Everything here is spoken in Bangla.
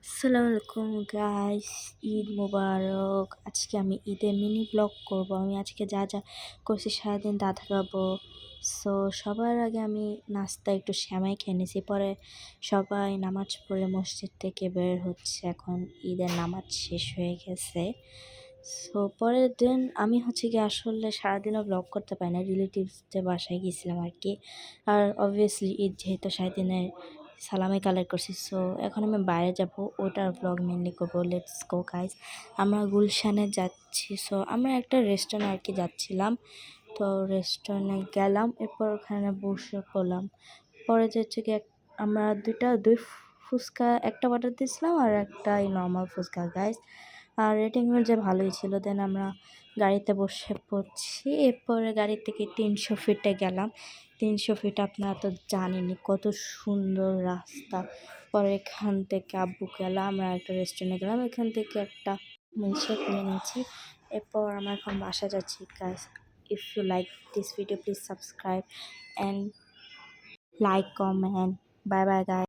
আসসালামু আলাইকুম গাইস, ঈদ মোবারক। আজকে আমি ঈদের মিনি ব্লগ করব। আমি আজকে যা যা করছি সারাদিন তা দেখাবো। সো সবার আগে আমি নাস্তা একটু সেমাই খেয়ে নিয়েছি। পরে সবাই নামাজ পড়ে মসজিদ থেকে বের হচ্ছে। এখন ঈদের নামাজ শেষ হয়ে গেছে। সো পরের দিন আমি কি আসলে সারাদিনও ব্লগ করতে পারি না, রিলেটিভসদের বাসায় গিয়েছিলাম আর কি। আর অবভিয়াসলি ঈদ যেহেতু সারাদিনের সালামি কালেক্ট করছি, সো এখন আমি বাইরে যাব, ওটার ব্লগ মেনলি করবো। Let's go guys. আমরা গুলশানে যাচ্ছি। সো আমরা একটা রেস্টুরেন্ট আর কি যাচ্ছিলাম। তো রেস্টুরেন্টে গেলাম, এরপর ওখানে বসে পড়লাম। পরে কি আমরা দুই ফুচকা একটা অর্ডার দিয়েছিলাম আর একটা নর্মাল ফুচকা গাইস। আর রেটিং যে ভালোই ছিল। দেন আমরা গাড়িতে বসে পড়ছি। এরপরে গাড়ি থেকে 300 ফিটে গেলাম। 300 ফিট আপনারা তো জানেনই কত সুন্দর রাস্তা। পরে এখান থেকে আব্বু গেলাম, আমরা একটা রেস্টুরেন্টে গেলাম, এখান থেকে একটা মিল্কশেক নিয়ে নিয়েছি। এরপর আমরা এখন বাসা যাচ্ছি guys. If you like this video please subscribe and like, comment. Bye bye guys.